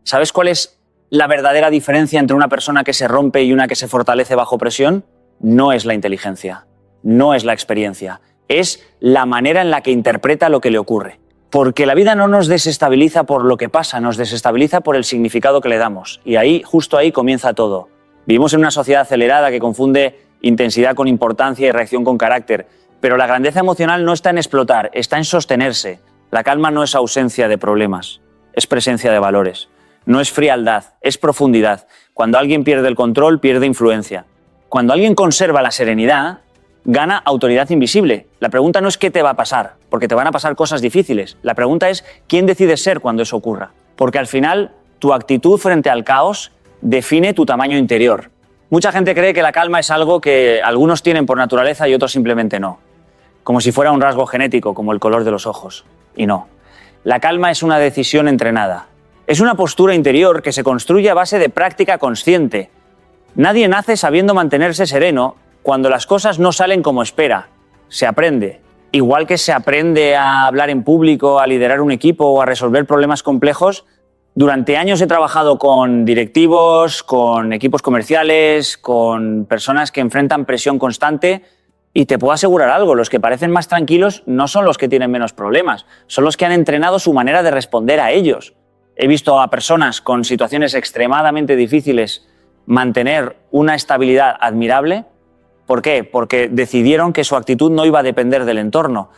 ¿Sabes cuál es la verdadera diferencia entre una persona que se rompe y una que se fortalece bajo presión? No es la inteligencia, no es la experiencia, es la manera en la que interpreta lo que le ocurre. Porque la vida no nos desestabiliza por lo que pasa, nos desestabiliza por el significado que le damos. Y ahí, justo ahí, comienza todo. Vivimos en una sociedad acelerada que confunde intensidad con importancia y reacción con carácter. Pero la grandeza emocional no está en explotar, está en sostenerse. La calma no es ausencia de problemas, es presencia de valores. No es frialdad, es profundidad. Cuando alguien pierde el control, pierde influencia. Cuando alguien conserva la serenidad, gana autoridad invisible. La pregunta no es qué te va a pasar, porque te van a pasar cosas difíciles. La pregunta es quién decides ser cuando eso ocurra. Porque al final, tu actitud frente al caos define tu tamaño interior. Mucha gente cree que la calma es algo que algunos tienen por naturaleza y otros simplemente no. Como si fuera un rasgo genético, como el color de los ojos. Y no. La calma es una decisión entrenada. Es una postura interior que se construye a base de práctica consciente. Nadie nace sabiendo mantenerse sereno cuando las cosas no salen como espera. Se aprende. Igual que se aprende a hablar en público, a liderar un equipo o a resolver problemas complejos, durante años he trabajado con directivos, con equipos comerciales, con personas que enfrentan presión constante y te puedo asegurar algo, los que parecen más tranquilos no son los que tienen menos problemas, son los que han entrenado su manera de responder a ellos. He visto a personas con situaciones extremadamente difíciles mantener una estabilidad admirable. ¿Por qué? Porque decidieron que su actitud no iba a depender del entorno.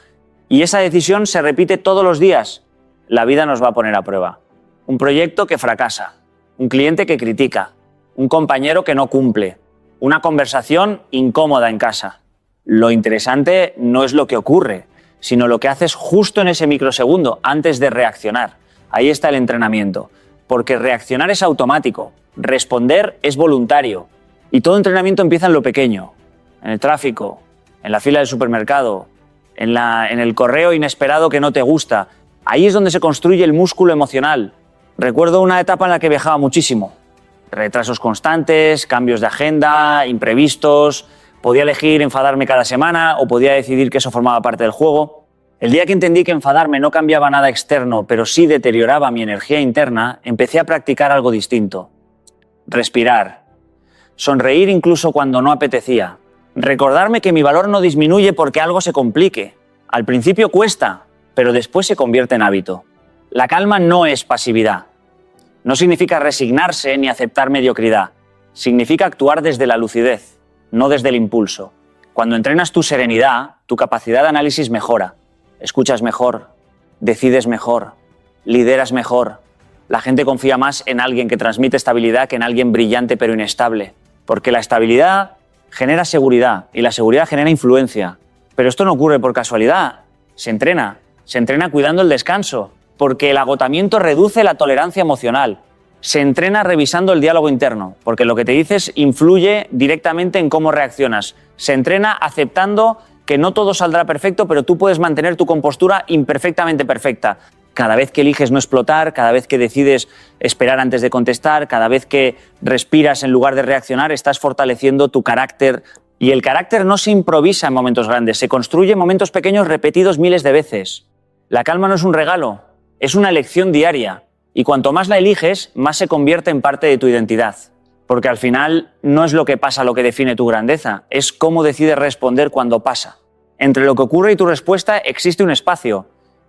Y esa decisión se repite todos los días. La vida nos va a poner a prueba. Un proyecto que fracasa, un cliente que critica, un compañero que no cumple, una conversación incómoda en casa. Lo interesante no es lo que ocurre, sino lo que haces justo en ese microsegundo antes de reaccionar. Ahí está el entrenamiento, porque reaccionar es automático, responder es voluntario y todo entrenamiento empieza en lo pequeño, en el tráfico, en la fila del supermercado, en el correo inesperado que no te gusta. Ahí es donde se construye el músculo emocional. Recuerdo una etapa en la que viajaba muchísimo, retrasos constantes, cambios de agenda, imprevistos, podía elegir enfadarme cada semana o podía decidir que eso formaba parte del juego. El día que entendí que enfadarme no cambiaba nada externo, pero sí deterioraba mi energía interna, empecé a practicar algo distinto. Respirar. Sonreír incluso cuando no apetecía. Recordarme que mi valor no disminuye porque algo se complique. Al principio cuesta, pero después se convierte en hábito. La calma no es pasividad. No significa resignarse ni aceptar mediocridad. Significa actuar desde la lucidez, no desde el impulso. Cuando entrenas tu serenidad, tu capacidad de análisis mejora. Escuchas mejor, decides mejor, lideras mejor. La gente confía más en alguien que transmite estabilidad que en alguien brillante pero inestable. Porque la estabilidad genera seguridad y la seguridad genera influencia. Pero esto no ocurre por casualidad. Se entrena cuidando el descanso. Porque el agotamiento reduce la tolerancia emocional. Se entrena revisando el diálogo interno, porque lo que te dices influye directamente en cómo reaccionas. Se entrena aceptando que no todo saldrá perfecto, pero tú puedes mantener tu compostura imperfectamente perfecta. Cada vez que eliges no explotar, cada vez que decides esperar antes de contestar, cada vez que respiras en lugar de reaccionar, estás fortaleciendo tu carácter. Y el carácter no se improvisa en momentos grandes, se construye en momentos pequeños repetidos miles de veces. La calma no es un regalo, es una elección diaria. Y cuanto más la eliges, más se convierte en parte de tu identidad. Porque al final no es lo que pasa lo que define tu grandeza, es cómo decides responder cuando pasa. Entre lo que ocurre y tu respuesta existe un espacio.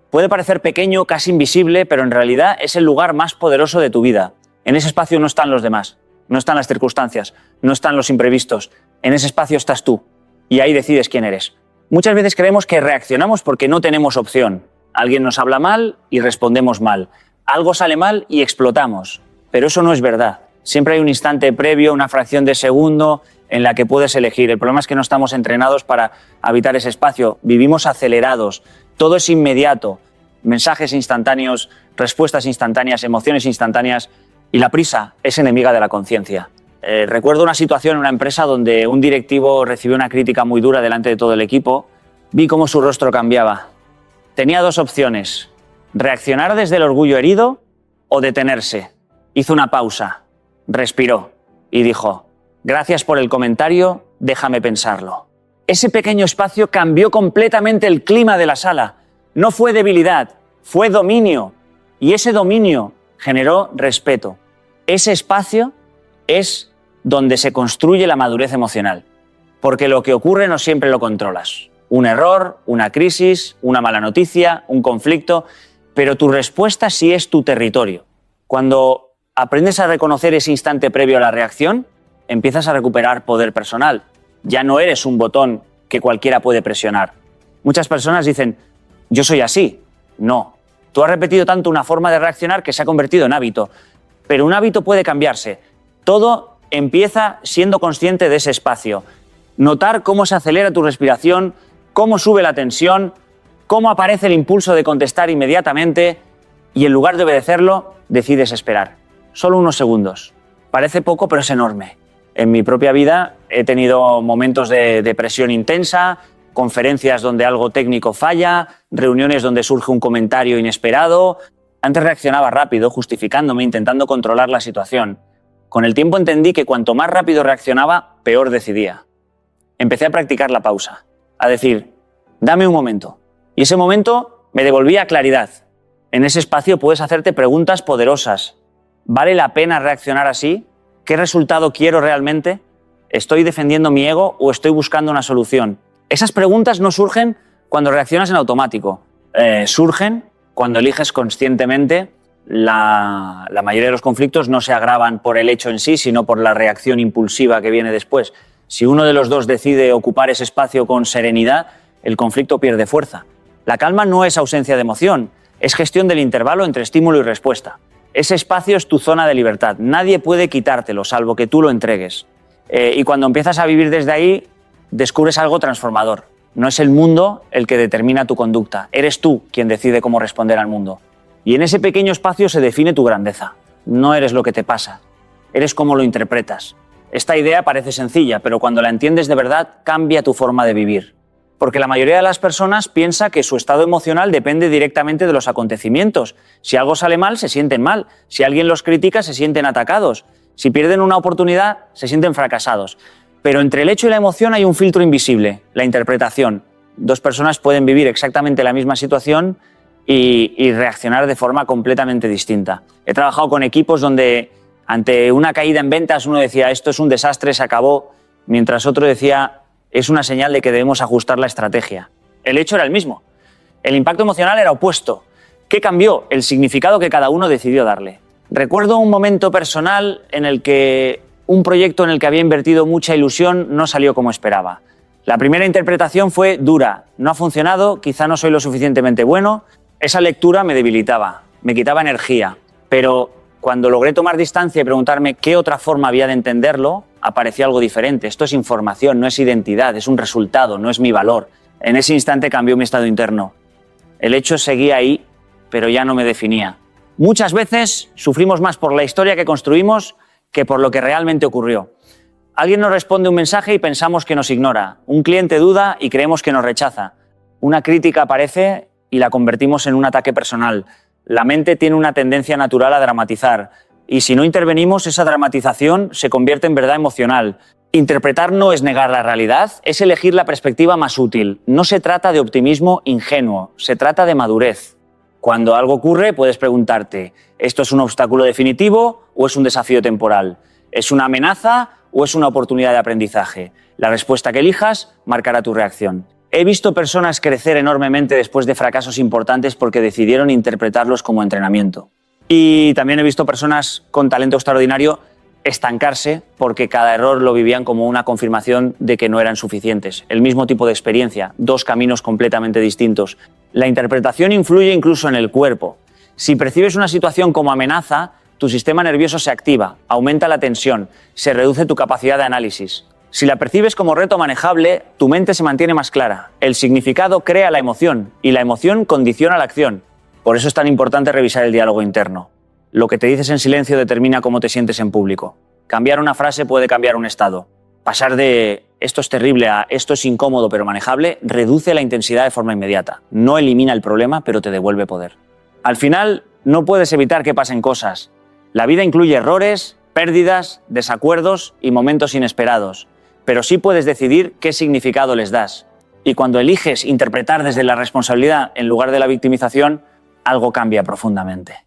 Puede parecer pequeño, casi invisible, pero en realidad es el lugar más poderoso de tu vida. En ese espacio no están los demás, no están las circunstancias, no están los imprevistos. En ese espacio estás tú, y ahí decides quién eres. Muchas veces creemos que reaccionamos porque no tenemos opción. Alguien nos habla mal y respondemos mal. Algo sale mal y explotamos. Pero eso no es verdad. Siempre hay un instante previo, una fracción de segundo en la que puedes elegir. El problema es que no estamos entrenados para habitar ese espacio. Vivimos acelerados. Todo es inmediato. Mensajes instantáneos, respuestas instantáneas, emociones instantáneas. Y la prisa es enemiga de la conciencia. Recuerdo una situación en una empresa donde un directivo recibió una crítica muy dura delante de todo el equipo. Vi cómo su rostro cambiaba. Tenía dos opciones: reaccionar desde el orgullo herido o detenerse. Hizo una pausa, respiró y dijo: gracias por el comentario, déjame pensarlo. Ese pequeño espacio cambió completamente el clima de la sala. No fue debilidad, fue dominio. Y ese dominio generó respeto. Ese espacio es donde se construye la madurez emocional, porque lo que ocurre no siempre lo controlas. Un error, una crisis, una mala noticia, un conflicto, pero tu respuesta sí es tu territorio. Cuando aprendes a reconocer ese instante previo a la reacción, empiezas a recuperar poder personal. Ya no eres un botón que cualquiera puede presionar. Muchas personas dicen, yo soy así. No. Tú has repetido tanto una forma de reaccionar que se ha convertido en hábito. Pero un hábito puede cambiarse. Todo empieza siendo consciente de ese espacio. Notar cómo se acelera tu respiración, cómo sube la tensión, cómo aparece el impulso de contestar inmediatamente y en lugar de obedecerlo, decides esperar. Solo unos segundos. Parece poco, pero es enorme. En mi propia vida he tenido momentos de depresión intensa, conferencias donde algo técnico falla, reuniones donde surge un comentario inesperado. Antes reaccionaba rápido, justificándome, intentando controlar la situación. Con el tiempo entendí que cuanto más rápido reaccionaba, peor decidía. Empecé a practicar la pausa, a decir, dame un momento. Y ese momento me devolvía claridad. En ese espacio puedes hacerte preguntas poderosas. ¿Vale la pena reaccionar así? ¿Qué resultado quiero realmente? ¿Estoy defendiendo mi ego o estoy buscando una solución? Esas preguntas no surgen cuando reaccionas en automático. Surgen cuando eliges conscientemente. La mayoría de los conflictos no se agravan por el hecho en sí, sino por la reacción impulsiva que viene después. Si uno de los dos decide ocupar ese espacio con serenidad, el conflicto pierde fuerza. La calma no es ausencia de emoción, es gestión del intervalo entre estímulo y respuesta. Ese espacio es tu zona de libertad. Nadie puede quitártelo, salvo que tú lo entregues. Y cuando empiezas a vivir desde ahí, descubres algo transformador. No es el mundo el que determina tu conducta. Eres tú quien decide cómo responder al mundo. Y en ese pequeño espacio se define tu grandeza. No eres lo que te pasa. Eres cómo lo interpretas. Esta idea parece sencilla, pero cuando la entiendes de verdad, cambia tu forma de vivir. Porque la mayoría de las personas piensa que su estado emocional depende directamente de los acontecimientos. Si algo sale mal, se sienten mal. Si alguien los critica, se sienten atacados. Si pierden una oportunidad, se sienten fracasados. Pero entre el hecho y la emoción hay un filtro invisible, la interpretación. Dos personas pueden vivir exactamente la misma situación y reaccionar de forma completamente distinta. He trabajado con equipos donde ante una caída en ventas uno decía esto es un desastre, se acabó, mientras otro decía es una señal de que debemos ajustar la estrategia. El hecho era el mismo. El impacto emocional era opuesto. ¿Qué cambió? El significado que cada uno decidió darle. Recuerdo un momento personal en el que un proyecto en el que había invertido mucha ilusión no salió como esperaba. La primera interpretación fue dura. No ha funcionado, quizá no soy lo suficientemente bueno. Esa lectura me debilitaba, me quitaba energía. Pero cuando logré tomar distancia y preguntarme qué otra forma había de entenderlo, apareció algo diferente. Esto es información, no es identidad, es un resultado, no es mi valor. En ese instante cambió mi estado interno. El hecho seguía ahí, pero ya no me definía. Muchas veces sufrimos más por la historia que construimos que por lo que realmente ocurrió. Alguien nos responde un mensaje y pensamos que nos ignora. Un cliente duda y creemos que nos rechaza. Una crítica aparece y la convertimos en un ataque personal. La mente tiene una tendencia natural a dramatizar y si no intervenimos, esa dramatización se convierte en verdad emocional. Interpretar no es negar la realidad, es elegir la perspectiva más útil. No se trata de optimismo ingenuo, se trata de madurez. Cuando algo ocurre, puedes preguntarte, ¿esto es un obstáculo definitivo o es un desafío temporal? ¿Es una amenaza o es una oportunidad de aprendizaje? La respuesta que elijas marcará tu reacción. He visto personas crecer enormemente después de fracasos importantes porque decidieron interpretarlos como entrenamiento. Y también he visto personas con talento extraordinario estancarse porque cada error lo vivían como una confirmación de que no eran suficientes. El mismo tipo de experiencia, dos caminos completamente distintos. La interpretación influye incluso en el cuerpo. Si percibes una situación como amenaza, tu sistema nervioso se activa, aumenta la tensión, se reduce tu capacidad de análisis. Si la percibes como reto manejable, tu mente se mantiene más clara. El significado crea la emoción y la emoción condiciona la acción. Por eso es tan importante revisar el diálogo interno. Lo que te dices en silencio determina cómo te sientes en público. Cambiar una frase puede cambiar un estado. Pasar de esto es terrible a esto es incómodo pero manejable reduce la intensidad de forma inmediata. No elimina el problema, pero te devuelve poder. Al final, no puedes evitar que pasen cosas. La vida incluye errores, pérdidas, desacuerdos y momentos inesperados. Pero sí puedes decidir qué significado les das. Y cuando eliges interpretar desde la responsabilidad en lugar de la victimización, algo cambia profundamente.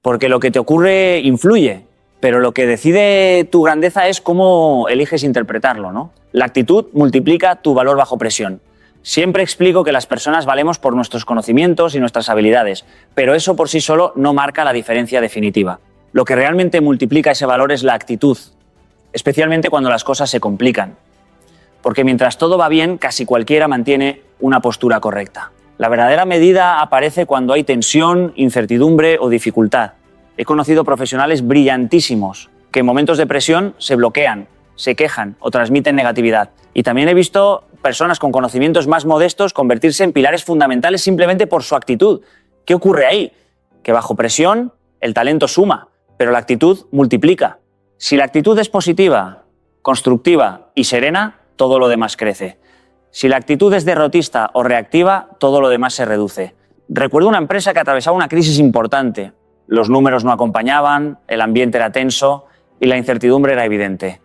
porque lo que te ocurre influye, pero lo que decide tu grandeza es cómo eliges interpretarlo, ¿no? La actitud multiplica tu valor bajo presión. Siempre explico que las personas valemos por nuestros conocimientos y nuestras habilidades, pero eso por sí solo no marca la diferencia definitiva. Lo que realmente multiplica ese valor es la actitud, especialmente cuando las cosas se complican. Porque mientras todo va bien, casi cualquiera mantiene una postura correcta. La verdadera medida aparece cuando hay tensión, incertidumbre o dificultad. He conocido profesionales brillantísimos que en momentos de presión se bloquean, se quejan o transmiten negatividad. Y también he visto personas con conocimientos más modestos convertirse en pilares fundamentales simplemente por su actitud. ¿Qué ocurre ahí? Que bajo presión el talento suma, pero la actitud multiplica. Si la actitud es positiva, constructiva y serena, todo lo demás crece. Si la actitud es derrotista o reactiva, todo lo demás se reduce. Recuerdo una empresa que atravesaba una crisis importante. Los números no acompañaban, el ambiente era tenso y la incertidumbre era evidente.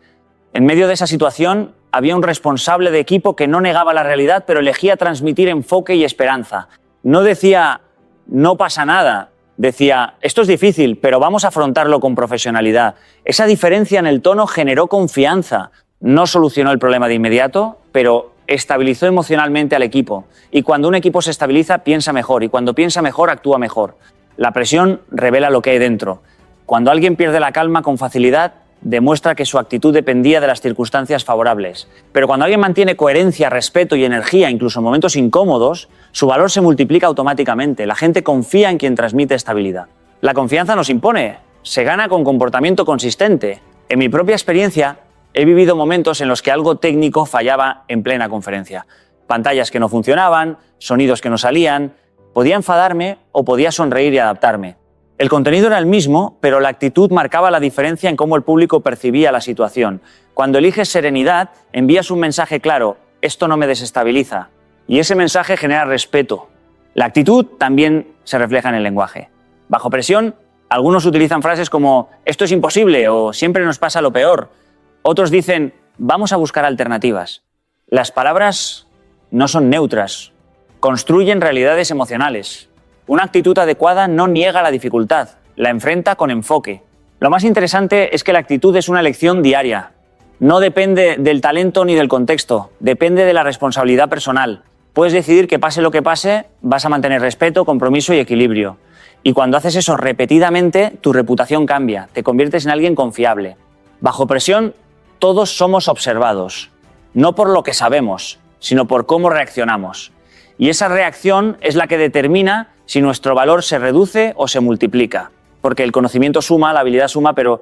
En medio de esa situación había un responsable de equipo que no negaba la realidad, pero elegía transmitir enfoque y esperanza. No decía, no pasa nada. Decía, esto es difícil, pero vamos a afrontarlo con profesionalidad. Esa diferencia en el tono generó confianza. No solucionó el problema de inmediato, pero estabilizó emocionalmente al equipo. Y cuando un equipo se estabiliza, piensa mejor. Y cuando piensa mejor, actúa mejor. La presión revela lo que hay dentro. Cuando alguien pierde la calma con facilidad, demuestra que su actitud dependía de las circunstancias favorables. Pero cuando alguien mantiene coherencia, respeto y energía, incluso en momentos incómodos, su valor se multiplica automáticamente. La gente confía en quien transmite estabilidad. La confianza nos impone. Se gana con comportamiento consistente. En mi propia experiencia, he vivido momentos en los que algo técnico fallaba en plena conferencia. Pantallas que no funcionaban, sonidos que no salían. Podía enfadarme o podía sonreír y adaptarme. El contenido era el mismo, pero la actitud marcaba la diferencia en cómo el público percibía la situación. Cuando eliges serenidad, envías un mensaje claro, esto no me desestabiliza. Y ese mensaje genera respeto. La actitud también se refleja en el lenguaje. Bajo presión, algunos utilizan frases como, esto es imposible o siempre nos pasa lo peor. Otros dicen, vamos a buscar alternativas. Las palabras no son neutras, construyen realidades emocionales. Una actitud adecuada no niega la dificultad, la enfrenta con enfoque. Lo más interesante es que la actitud es una elección diaria. No depende del talento ni del contexto, depende de la responsabilidad personal. Puedes decidir que pase lo que pase, vas a mantener respeto, compromiso y equilibrio. Y cuando haces eso repetidamente, tu reputación cambia, te conviertes en alguien confiable. Bajo presión, todos somos observados, no por lo que sabemos, sino por cómo reaccionamos. Y esa reacción es la que determina si nuestro valor se reduce o se multiplica. Porque el conocimiento suma, la habilidad suma, pero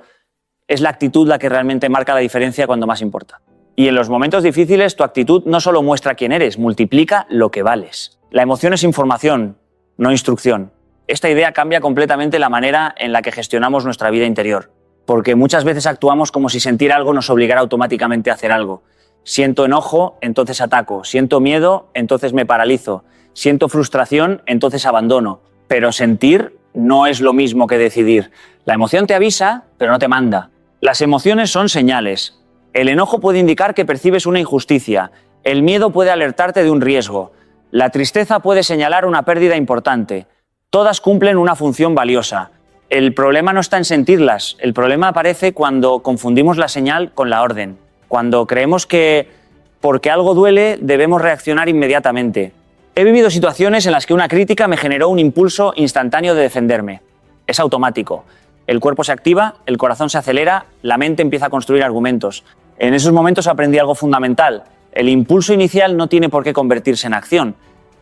es la actitud la que realmente marca la diferencia cuando más importa. Y en los momentos difíciles, tu actitud no solo muestra quién eres, multiplica lo que vales. La emoción es información, no instrucción. Esta idea cambia completamente la manera en la que gestionamos nuestra vida interior. Porque muchas veces actuamos como si sentir algo nos obligara automáticamente a hacer algo. Siento enojo, entonces ataco. Siento miedo, entonces me paralizo. Siento frustración, entonces abandono. Pero sentir no es lo mismo que decidir. La emoción te avisa, pero no te manda. Las emociones son señales. El enojo puede indicar que percibes una injusticia. El miedo puede alertarte de un riesgo. La tristeza puede señalar una pérdida importante. Todas cumplen una función valiosa. El problema no está en sentirlas. El problema aparece cuando confundimos la señal con la orden. Cuando creemos que porque algo duele debemos reaccionar inmediatamente. He vivido situaciones en las que una crítica me generó un impulso instantáneo de defenderme. Es automático. El cuerpo se activa, el corazón se acelera, la mente empieza a construir argumentos. En esos momentos aprendí algo fundamental. El impulso inicial no tiene por qué convertirse en acción.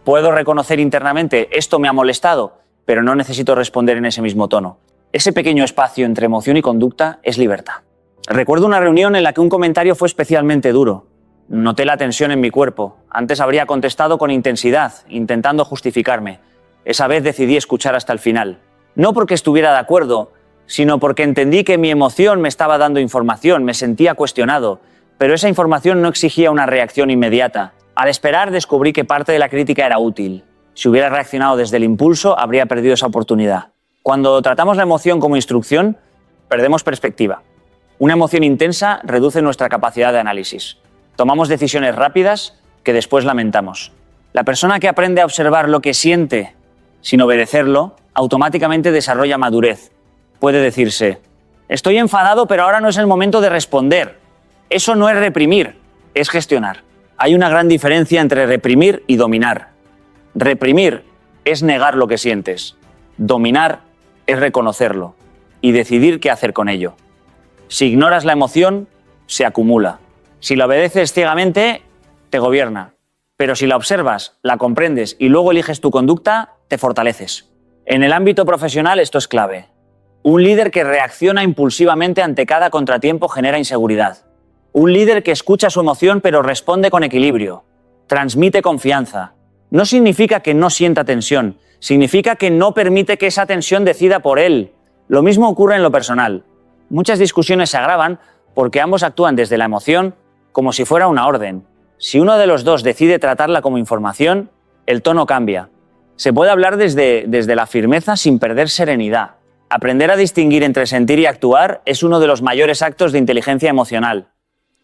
Puedo reconocer internamente, esto me ha molestado, pero no necesito responder en ese mismo tono. Ese pequeño espacio entre emoción y conducta es libertad. Recuerdo una reunión en la que un comentario fue especialmente duro. Noté la tensión en mi cuerpo. Antes habría contestado con intensidad, intentando justificarme. Esa vez decidí escuchar hasta el final. No porque estuviera de acuerdo, sino porque entendí que mi emoción me estaba dando información, me sentía cuestionado. Pero esa información no exigía una reacción inmediata. Al esperar descubrí que parte de la crítica era útil. Si hubiera reaccionado desde el impulso, habría perdido esa oportunidad. Cuando tratamos la emoción como instrucción, perdemos perspectiva. Una emoción intensa reduce nuestra capacidad de análisis. Tomamos decisiones rápidas que después lamentamos. La persona que aprende a observar lo que siente sin obedecerlo, automáticamente desarrolla madurez. puede decirse: estoy enfadado, pero ahora no es el momento de responder. Eso no es reprimir, es gestionar. Hay una gran diferencia entre reprimir y dominar. Reprimir es negar lo que sientes. Dominar es reconocerlo y decidir qué hacer con ello. Si ignoras la emoción, se acumula. Si la obedeces ciegamente, te gobierna. Pero si la observas, la comprendes y luego eliges tu conducta, te fortaleces. En el ámbito profesional esto es clave. Un líder que reacciona impulsivamente ante cada contratiempo genera inseguridad. Un líder que escucha su emoción pero responde con equilibrio. Transmite confianza. No significa que no sienta tensión, significa que no permite que esa tensión decida por él. Lo mismo ocurre en lo personal. Muchas discusiones se agravan porque ambos actúan desde la emoción como si fuera una orden. Si uno de los dos decide tratarla como información, el tono cambia. Se puede hablar desde la firmeza sin perder serenidad. Aprender a distinguir entre sentir y actuar es uno de los mayores actos de inteligencia emocional.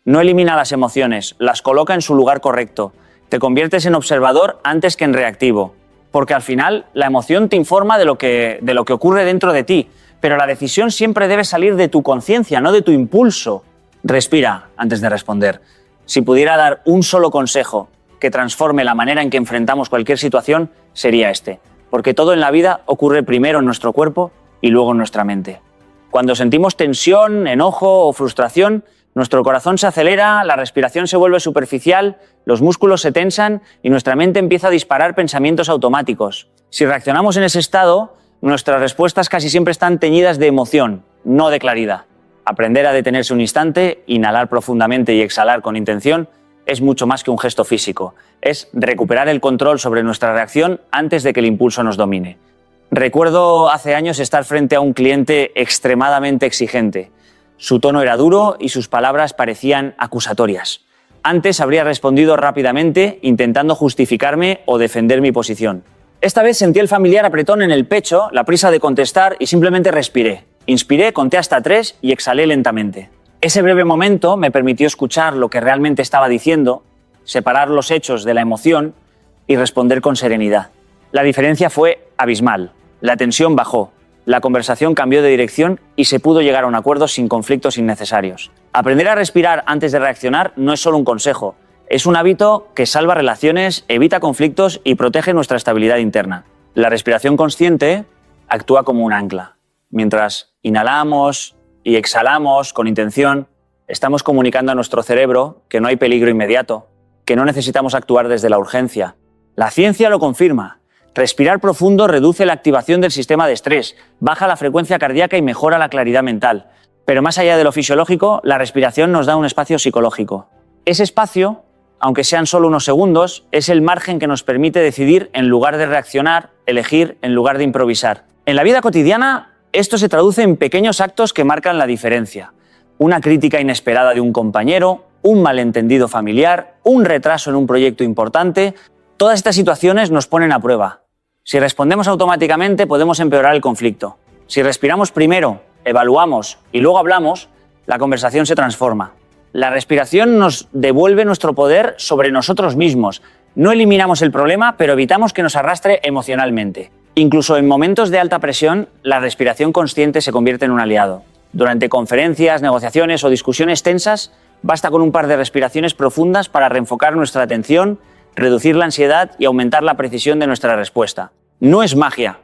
No elimina las emociones, las coloca en su lugar correcto. Te conviertes en observador antes que en reactivo. Porque al final la emoción te informa de lo que ocurre dentro de ti, pero la decisión siempre debe salir de tu conciencia, no de tu impulso. Respira antes de responder. Si pudiera dar un solo consejo que transforme la manera en que enfrentamos cualquier situación, sería este. Porque todo en la vida ocurre primero en nuestro cuerpo y luego en nuestra mente. Cuando sentimos tensión, enojo o frustración, nuestro corazón se acelera, la respiración se vuelve superficial, los músculos se tensan y nuestra mente empieza a disparar pensamientos automáticos. Si reaccionamos en ese estado, nuestras respuestas casi siempre están teñidas de emoción, no de claridad. Aprender a detenerse un instante, inhalar profundamente y exhalar con intención es mucho más que un gesto físico. Es recuperar el control sobre nuestra reacción antes de que el impulso nos domine. Recuerdo hace años estar frente a un cliente extremadamente exigente. Su tono era duro y sus palabras parecían acusatorias. Antes habría respondido rápidamente, intentando justificarme o defender mi posición. Esta vez sentí el familiar apretón en el pecho, la prisa de contestar y simplemente respiré. Inspiré, conté hasta 3 y exhalé lentamente. Ese breve momento me permitió escuchar lo que realmente estaba diciendo, separar los hechos de la emoción y responder con serenidad. La diferencia fue abismal. La tensión bajó, la conversación cambió de dirección y se pudo llegar a un acuerdo sin conflictos innecesarios. Aprender a respirar antes de reaccionar no es solo un consejo, es un hábito que salva relaciones, evita conflictos y protege nuestra estabilidad interna. La respiración consciente actúa como un ancla. Mientras inhalamos y exhalamos con intención, estamos comunicando a nuestro cerebro que no hay peligro inmediato, que no necesitamos actuar desde la urgencia. La ciencia lo confirma. Respirar profundo reduce la activación del sistema de estrés, baja la frecuencia cardíaca y mejora la claridad mental. Pero más allá de lo fisiológico, la respiración nos da un espacio psicológico. Ese espacio, aunque sean solo unos segundos, es el margen que nos permite decidir en lugar de reaccionar, elegir en lugar de improvisar. En la vida cotidiana, esto se traduce en pequeños actos que marcan la diferencia. Una crítica inesperada de un compañero, un malentendido familiar, un retraso en un proyecto importante. Todas estas situaciones nos ponen a prueba. Si respondemos automáticamente, podemos empeorar el conflicto. Si respiramos primero, evaluamos y luego hablamos, la conversación se transforma. La respiración nos devuelve nuestro poder sobre nosotros mismos. No eliminamos el problema, pero evitamos que nos arrastre emocionalmente. Incluso en momentos de alta presión, la respiración consciente se convierte en un aliado. Durante conferencias, negociaciones o discusiones tensas, basta con un par de respiraciones profundas para reenfocar nuestra atención, reducir la ansiedad y aumentar la precisión de nuestra respuesta. No es magia,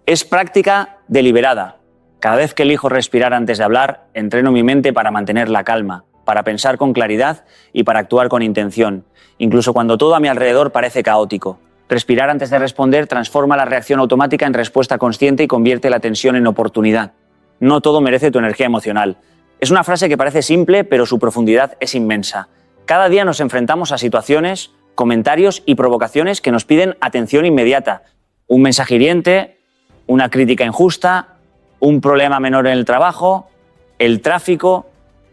es práctica deliberada. Cada vez que elijo respirar antes de hablar, entreno mi mente para mantener la calma, para pensar con claridad y para actuar con intención, incluso cuando todo a mi alrededor parece caótico. Respirar antes de responder transforma la reacción automática en respuesta consciente y convierte la tensión en oportunidad. No todo merece tu energía emocional. Es una frase que parece simple, pero su profundidad es inmensa. Cada día nos enfrentamos a situaciones, comentarios y provocaciones que nos piden atención inmediata. Un mensaje hiriente, una crítica injusta, un problema menor en el trabajo, el tráfico,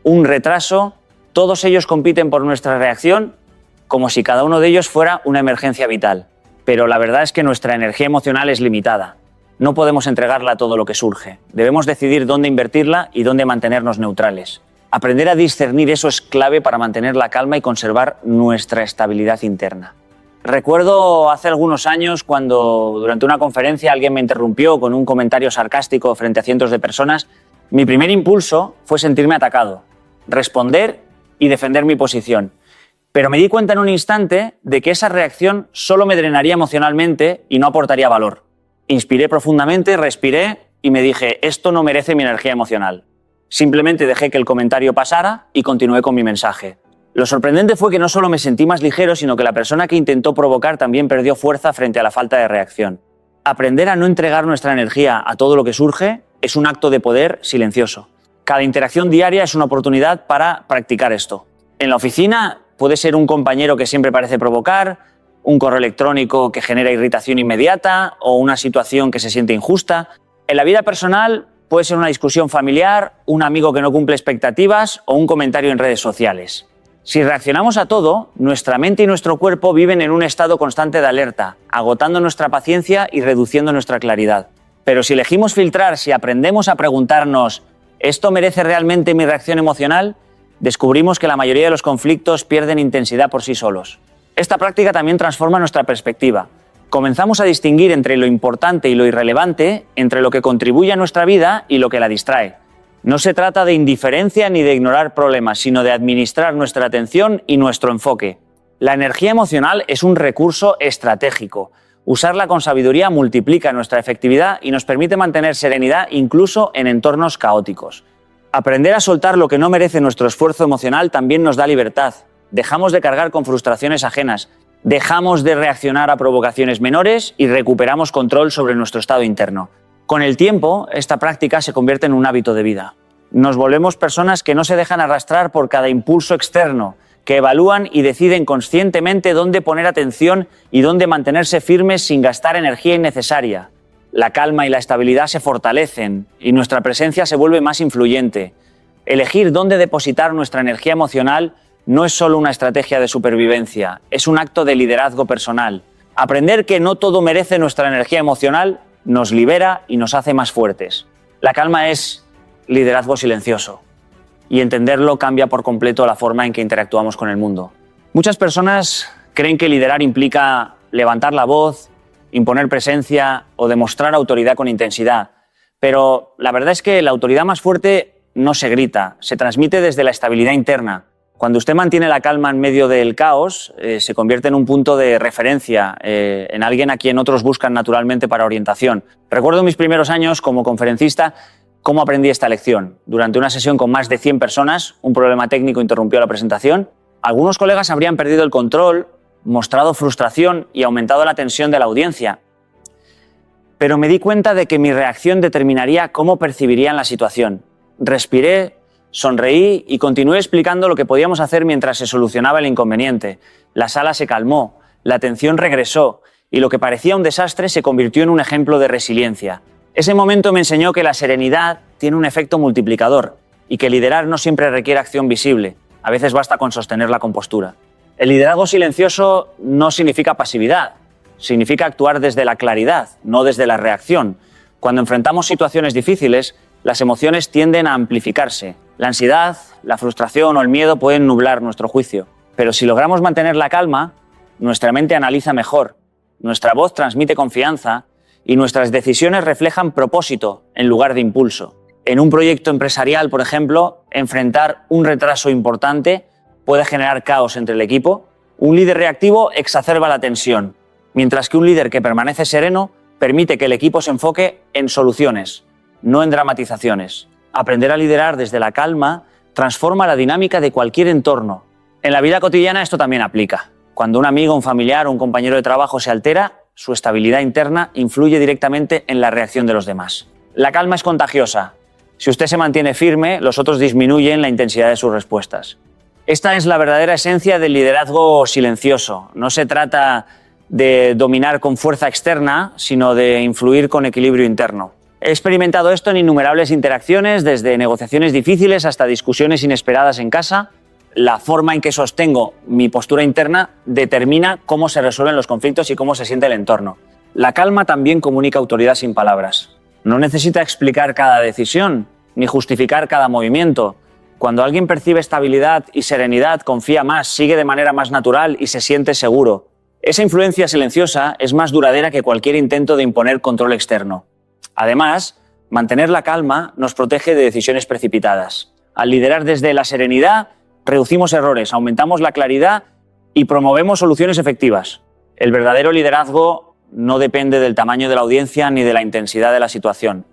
un retraso. Todos ellos compiten por nuestra reacción como si cada uno de ellos fuera una emergencia vital. Pero la verdad es que nuestra energía emocional es limitada. No podemos entregarla a todo lo que surge. Debemos decidir dónde invertirla y dónde mantenernos neutrales. Aprender a discernir eso es clave para mantener la calma y conservar nuestra estabilidad interna. Recuerdo hace algunos años cuando durante una conferencia alguien me interrumpió con un comentario sarcástico frente a cientos de personas. Mi primer impulso fue sentirme atacado, responder y defender mi posición. Pero me di cuenta en un instante de que esa reacción solo me drenaría emocionalmente y no aportaría valor. Inspiré profundamente, respiré y me dije, esto no merece mi energía emocional. Simplemente dejé que el comentario pasara y continué con mi mensaje. Lo sorprendente fue que no solo me sentí más ligero, sino que la persona que intentó provocar también perdió fuerza frente a la falta de reacción. Aprender a no entregar nuestra energía a todo lo que surge es un acto de poder silencioso. Cada interacción diaria es una oportunidad para practicar esto. En la oficina puede ser un compañero que siempre parece provocar, un correo electrónico que genera irritación inmediata o una situación que se siente injusta. En la vida personal puede ser una discusión familiar, un amigo que no cumple expectativas o un comentario en redes sociales. Si reaccionamos a todo, nuestra mente y nuestro cuerpo viven en un estado constante de alerta, agotando nuestra paciencia y reduciendo nuestra claridad. Pero si elegimos filtrar, si aprendemos a preguntarnos ¿esto merece realmente mi reacción emocional?, descubrimos que la mayoría de los conflictos pierden intensidad por sí solos. Esta práctica también transforma nuestra perspectiva. Comenzamos a distinguir entre lo importante y lo irrelevante, entre lo que contribuye a nuestra vida y lo que la distrae. No se trata de indiferencia ni de ignorar problemas, sino de administrar nuestra atención y nuestro enfoque. La energía emocional es un recurso estratégico. Usarla con sabiduría multiplica nuestra efectividad y nos permite mantener serenidad incluso en entornos caóticos. Aprender a soltar lo que no merece nuestro esfuerzo emocional también nos da libertad. Dejamos de cargar con frustraciones ajenas, dejamos de reaccionar a provocaciones menores y recuperamos control sobre nuestro estado interno. Con el tiempo, esta práctica se convierte en un hábito de vida. Nos volvemos personas que no se dejan arrastrar por cada impulso externo, que evalúan y deciden conscientemente dónde poner atención y dónde mantenerse firmes sin gastar energía innecesaria. La calma y la estabilidad se fortalecen y nuestra presencia se vuelve más influyente. Elegir dónde depositar nuestra energía emocional no es solo una estrategia de supervivencia, es un acto de liderazgo personal. Aprender que no todo merece nuestra energía emocional nos libera y nos hace más fuertes. La calma es liderazgo silencioso y entenderlo cambia por completo la forma en que interactuamos con el mundo. Muchas personas creen que liderar implica levantar la voz, imponer presencia o demostrar autoridad con intensidad, pero la verdad es que la autoridad más fuerte no se grita, se transmite desde la estabilidad interna. Cuando usted mantiene la calma en medio del caos, se convierte en un punto de referencia, en alguien a quien otros buscan naturalmente para orientación. Recuerdo mis primeros años como conferencista cómo aprendí esta lección. Durante una sesión con más de 100 personas, un problema técnico interrumpió la presentación. Algunos colegas habrían perdido el control, mostrado frustración y aumentado la tensión de la audiencia. Pero me di cuenta de que mi reacción determinaría cómo percibirían la situación. Respiré, sonreí y continué explicando lo que podíamos hacer mientras se solucionaba el inconveniente. La sala se calmó, la atención regresó y lo que parecía un desastre se convirtió en un ejemplo de resiliencia. Ese momento me enseñó que la serenidad tiene un efecto multiplicador y que liderar no siempre requiere acción visible. A veces basta con sostener la compostura. El liderazgo silencioso no significa pasividad, significa actuar desde la claridad, no desde la reacción. Cuando enfrentamos situaciones difíciles, las emociones tienden a amplificarse. La ansiedad, la frustración o el miedo pueden nublar nuestro juicio. Pero si logramos mantener la calma, nuestra mente analiza mejor, nuestra voz transmite confianza y nuestras decisiones reflejan propósito en lugar de impulso. En un proyecto empresarial, por ejemplo, enfrentar un retraso importante puede generar caos entre el equipo. Un líder reactivo exacerba la tensión, mientras que un líder que permanece sereno permite que el equipo se enfoque en soluciones, no en dramatizaciones. Aprender a liderar desde la calma transforma la dinámica de cualquier entorno. En la vida cotidiana esto también aplica. Cuando un amigo, un familiar o un compañero de trabajo se altera, su estabilidad interna influye directamente en la reacción de los demás. La calma es contagiosa. Si usted se mantiene firme, los otros disminuyen la intensidad de sus respuestas. Esta es la verdadera esencia del liderazgo silencioso. No se trata de dominar con fuerza externa, sino de influir con equilibrio interno. He experimentado esto en innumerables interacciones, desde negociaciones difíciles hasta discusiones inesperadas en casa. La forma en que sostengo mi postura interna determina cómo se resuelven los conflictos y cómo se siente el entorno. La calma también comunica autoridad sin palabras. No necesita explicar cada decisión, ni justificar cada movimiento. Cuando alguien percibe estabilidad y serenidad, confía más, sigue de manera más natural y se siente seguro. Esa influencia silenciosa es más duradera que cualquier intento de imponer control externo. Además, mantener la calma nos protege de decisiones precipitadas. Al liderar desde la serenidad, reducimos errores, aumentamos la claridad y promovemos soluciones efectivas. El verdadero liderazgo no depende del tamaño de la audiencia ni de la intensidad de la situación.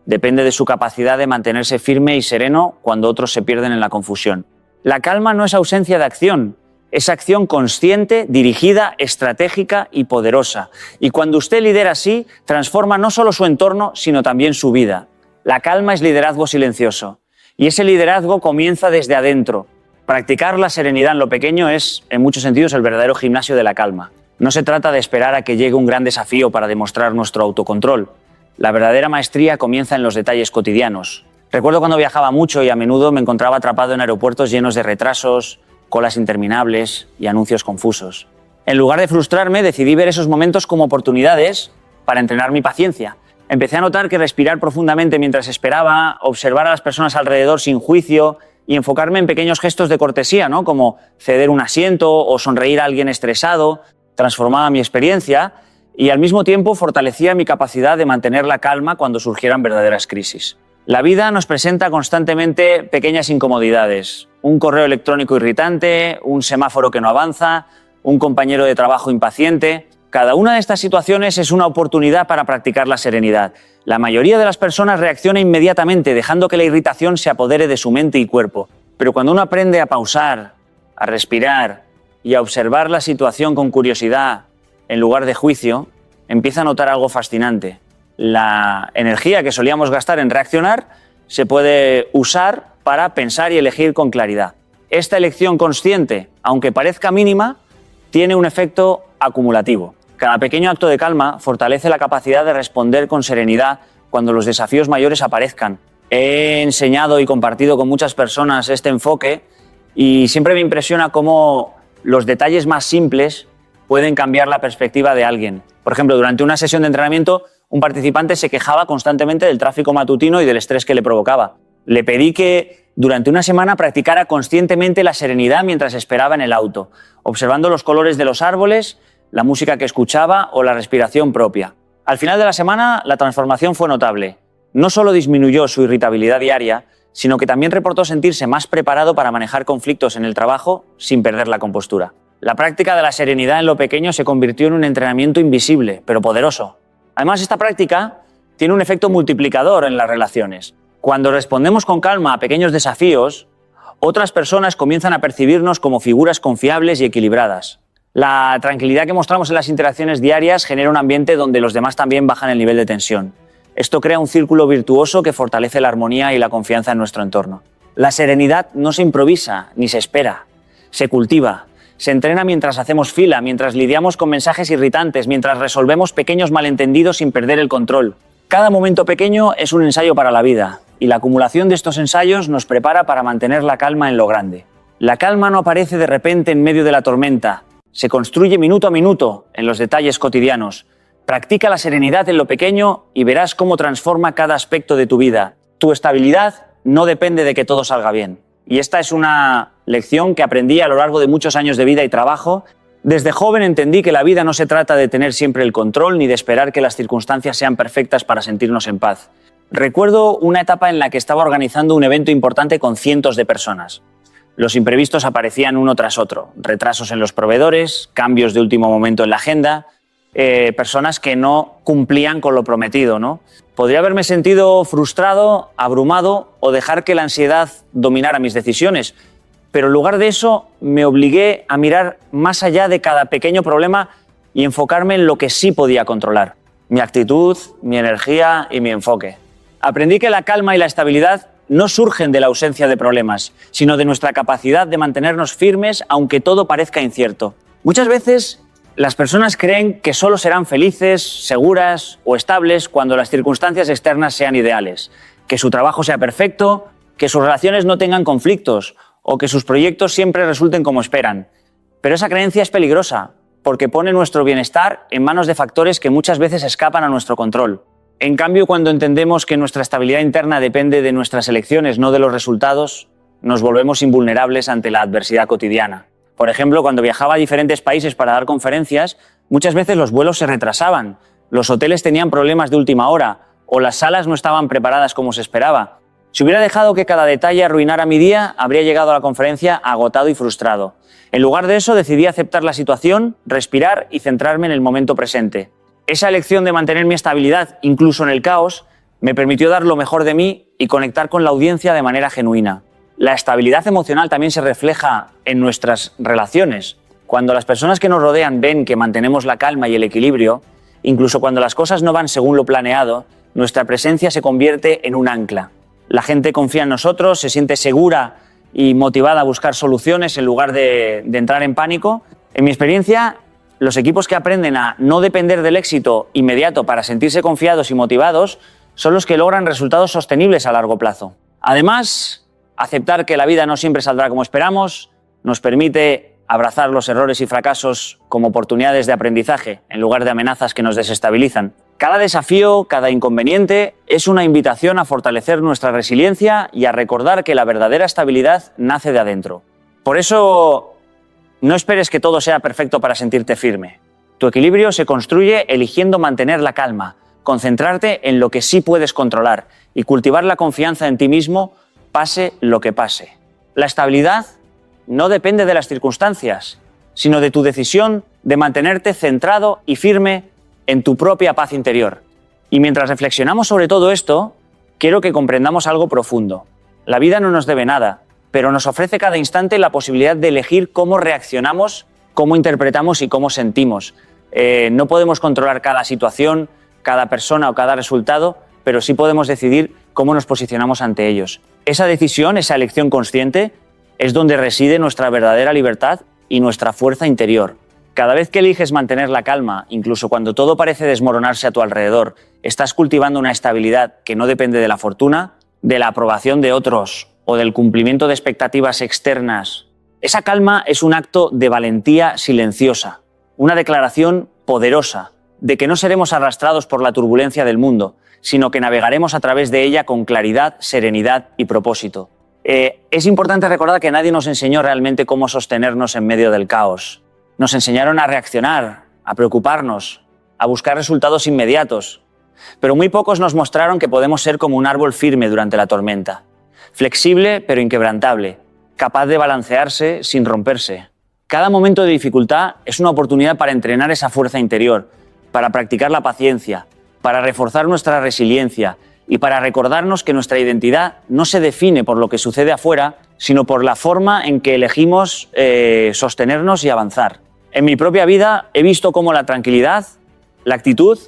Depende de su capacidad de mantenerse firme y sereno cuando otros se pierden en la confusión. La calma no es ausencia de acción, es acción consciente, dirigida, estratégica y poderosa. Y cuando usted lidera así, transforma no solo su entorno, sino también su vida. La calma es liderazgo silencioso. Y ese liderazgo comienza desde adentro. Practicar la serenidad en lo pequeño es, en muchos sentidos, el verdadero gimnasio de la calma. No se trata de esperar a que llegue un gran desafío para demostrar nuestro autocontrol. La verdadera maestría comienza en los detalles cotidianos. Recuerdo cuando viajaba mucho y a menudo me encontraba atrapado en aeropuertos llenos de retrasos, colas interminables y anuncios confusos. En lugar de frustrarme, decidí ver esos momentos como oportunidades para entrenar mi paciencia. Empecé a notar que respirar profundamente mientras esperaba, observar a las personas alrededor sin juicio y enfocarme en pequeños gestos de cortesía, ¿no? Como ceder un asiento o sonreír a alguien estresado, transformaba mi experiencia y al mismo tiempo fortalecía mi capacidad de mantener la calma cuando surgieran verdaderas crisis. La vida nos presenta constantemente pequeñas incomodidades. Un correo electrónico irritante, un semáforo que no avanza, un compañero de trabajo impaciente. Cada una de estas situaciones es una oportunidad para practicar la serenidad. La mayoría de las personas reacciona inmediatamente, dejando que la irritación se apodere de su mente y cuerpo. Pero cuando uno aprende a pausar, a respirar y a observar la situación con curiosidad en lugar de juicio, empieza a notar algo fascinante. La energía que solíamos gastar en reaccionar se puede usar para pensar y elegir con claridad. Esta elección consciente, aunque parezca mínima, tiene un efecto acumulativo. Cada pequeño acto de calma fortalece la capacidad de responder con serenidad cuando los desafíos mayores aparezcan. He enseñado y compartido con muchas personas este enfoque y siempre me impresiona cómo los detalles más simples pueden cambiar la perspectiva de alguien. Por ejemplo, durante una sesión de entrenamiento, un participante se quejaba constantemente del tráfico matutino y del estrés que le provocaba. Le pedí que durante una semana practicara conscientemente la serenidad mientras esperaba en el auto, observando los colores de los árboles, la música que escuchaba o la respiración propia. Al final de la semana, la transformación fue notable. No solo disminuyó su irritabilidad diaria, sino que también reportó sentirse más preparado para manejar conflictos en el trabajo sin perder la compostura. La práctica de la serenidad en lo pequeño se convirtió en un entrenamiento invisible, pero poderoso. Además, esta práctica tiene un efecto multiplicador en las relaciones. Cuando respondemos con calma a pequeños desafíos, otras personas comienzan a percibirnos como figuras confiables y equilibradas. La tranquilidad que mostramos en las interacciones diarias genera un ambiente donde los demás también bajan el nivel de tensión. Esto crea un círculo virtuoso que fortalece la armonía y la confianza en nuestro entorno. La serenidad no se improvisa ni se espera, se cultiva. Se entrena mientras hacemos fila, mientras lidiamos con mensajes irritantes, mientras resolvemos pequeños malentendidos sin perder el control. Cada momento pequeño es un ensayo para la vida, y la acumulación de estos ensayos nos prepara para mantener la calma en lo grande. La calma no aparece de repente en medio de la tormenta, se construye minuto a minuto en los detalles cotidianos. Practica la serenidad en lo pequeño y verás cómo transforma cada aspecto de tu vida. Tu estabilidad no depende de que todo salga bien. Y esta es una lección que aprendí a lo largo de muchos años de vida y trabajo. Desde joven entendí que la vida no se trata de tener siempre el control ni de esperar que las circunstancias sean perfectas para sentirnos en paz. Recuerdo una etapa en la que estaba organizando un evento importante con cientos de personas. Los imprevistos aparecían uno tras otro. Retrasos en los proveedores, cambios de último momento en la agenda, personas que no cumplían con lo prometido, ¿no? Podría haberme sentido frustrado, abrumado o dejar que la ansiedad dominara mis decisiones, pero en lugar de eso me obligué a mirar más allá de cada pequeño problema y enfocarme en lo que sí podía controlar: mi actitud, mi energía y mi enfoque. Aprendí que la calma y la estabilidad no surgen de la ausencia de problemas, sino de nuestra capacidad de mantenernos firmes aunque todo parezca incierto. Muchas veces las personas creen que solo serán felices, seguras o estables cuando las circunstancias externas sean ideales, que su trabajo sea perfecto, que sus relaciones no tengan conflictos o que sus proyectos siempre resulten como esperan. Pero esa creencia es peligrosa porque pone nuestro bienestar en manos de factores que muchas veces escapan a nuestro control. En cambio, cuando entendemos que nuestra estabilidad interna depende de nuestras elecciones, no de los resultados, nos volvemos invulnerables ante la adversidad cotidiana. Por ejemplo, cuando viajaba a diferentes países para dar conferencias, muchas veces los vuelos se retrasaban, los hoteles tenían problemas de última hora o las salas no estaban preparadas como se esperaba. Si hubiera dejado que cada detalle arruinara mi día, habría llegado a la conferencia agotado y frustrado. En lugar de eso, decidí aceptar la situación, respirar y centrarme en el momento presente. Esa elección de mantener mi estabilidad, incluso en el caos, me permitió dar lo mejor de mí y conectar con la audiencia de manera genuina. La estabilidad emocional también se refleja en nuestras relaciones. Cuando las personas que nos rodean ven que mantenemos la calma y el equilibrio, incluso cuando las cosas no van según lo planeado, nuestra presencia se convierte en un ancla. La gente confía en nosotros, se siente segura y motivada a buscar soluciones en lugar de entrar en pánico. En mi experiencia, los equipos que aprenden a no depender del éxito inmediato para sentirse confiados y motivados son los que logran resultados sostenibles a largo plazo. Además, aceptar que la vida no siempre saldrá como esperamos nos permite abrazar los errores y fracasos como oportunidades de aprendizaje en lugar de amenazas que nos desestabilizan. Cada desafío, cada inconveniente es una invitación a fortalecer nuestra resiliencia y a recordar que la verdadera estabilidad nace de adentro. Por eso, no esperes que todo sea perfecto para sentirte firme. Tu equilibrio se construye eligiendo mantener la calma, concentrarte en lo que sí puedes controlar y cultivar la confianza en ti mismo, pase lo que pase. La estabilidad no depende de las circunstancias, sino de tu decisión de mantenerte centrado y firme en tu propia paz interior. Y mientras reflexionamos sobre todo esto, quiero que comprendamos algo profundo. La vida no nos debe nada, pero nos ofrece cada instante la posibilidad de elegir cómo reaccionamos, cómo interpretamos y cómo sentimos. No podemos controlar cada situación, cada persona o cada resultado, pero sí podemos decidir cómo nos posicionamos ante ellos. Esa decisión, esa elección consciente, es donde reside nuestra verdadera libertad y nuestra fuerza interior. Cada vez que eliges mantener la calma, incluso cuando todo parece desmoronarse a tu alrededor, estás cultivando una estabilidad que no depende de la fortuna, de la aprobación de otros o del cumplimiento de expectativas externas. Esa calma es un acto de valentía silenciosa, una declaración poderosa de que no seremos arrastrados por la turbulencia del mundo, sino que navegaremos a través de ella con claridad, serenidad y propósito. Es importante recordar que nadie nos enseñó realmente cómo sostenernos en medio del caos. Nos enseñaron a reaccionar, a preocuparnos, a buscar resultados inmediatos. Pero muy pocos nos mostraron que podemos ser como un árbol firme durante la tormenta. Flexible pero inquebrantable, capaz de balancearse sin romperse. Cada momento de dificultad es una oportunidad para entrenar esa fuerza interior, para practicar la paciencia, para reforzar nuestra resiliencia y para recordarnos que nuestra identidad no se define por lo que sucede afuera, sino por la forma en que elegimos sostenernos y avanzar. En mi propia vida he visto cómo la tranquilidad, la actitud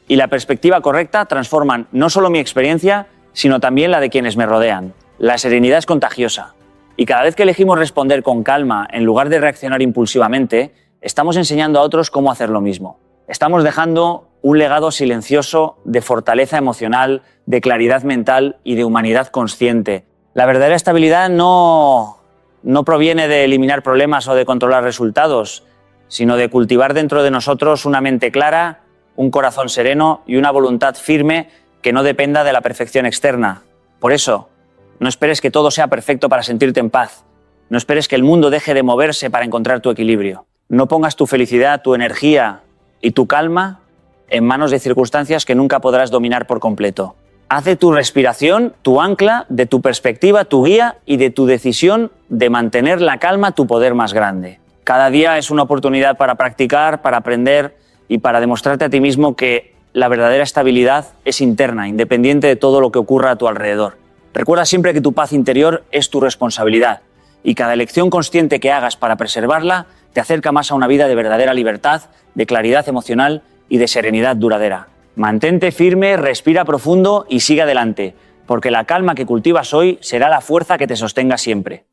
y la perspectiva correcta transforman no solo mi experiencia, sino también la de quienes me rodean. La serenidad es contagiosa y cada vez que elegimos responder con calma en lugar de reaccionar impulsivamente, estamos enseñando a otros cómo hacer lo mismo. Estamos dejando un legado silencioso de fortaleza emocional, de claridad mental y de humanidad consciente. La verdadera estabilidad no proviene de eliminar problemas o de controlar resultados, sino de cultivar dentro de nosotros una mente clara, un corazón sereno y una voluntad firme que no dependa de la perfección externa. Por eso, no esperes que todo sea perfecto para sentirte en paz. No esperes que el mundo deje de moverse para encontrar tu equilibrio. No pongas tu felicidad, tu energía y tu calma en manos de circunstancias que nunca podrás dominar por completo. Haz de tu respiración tu ancla, de tu perspectiva tu guía y de tu decisión de mantener la calma tu poder más grande. Cada día es una oportunidad para practicar, para aprender y para demostrarte a ti mismo que la verdadera estabilidad es interna, independiente de todo lo que ocurra a tu alrededor. Recuerda siempre que tu paz interior es tu responsabilidad y cada elección consciente que hagas para preservarla te acerca más a una vida de verdadera libertad, de claridad emocional y de serenidad duradera. Mantente firme, respira profundo y sigue adelante, porque la calma que cultivas hoy será la fuerza que te sostenga siempre.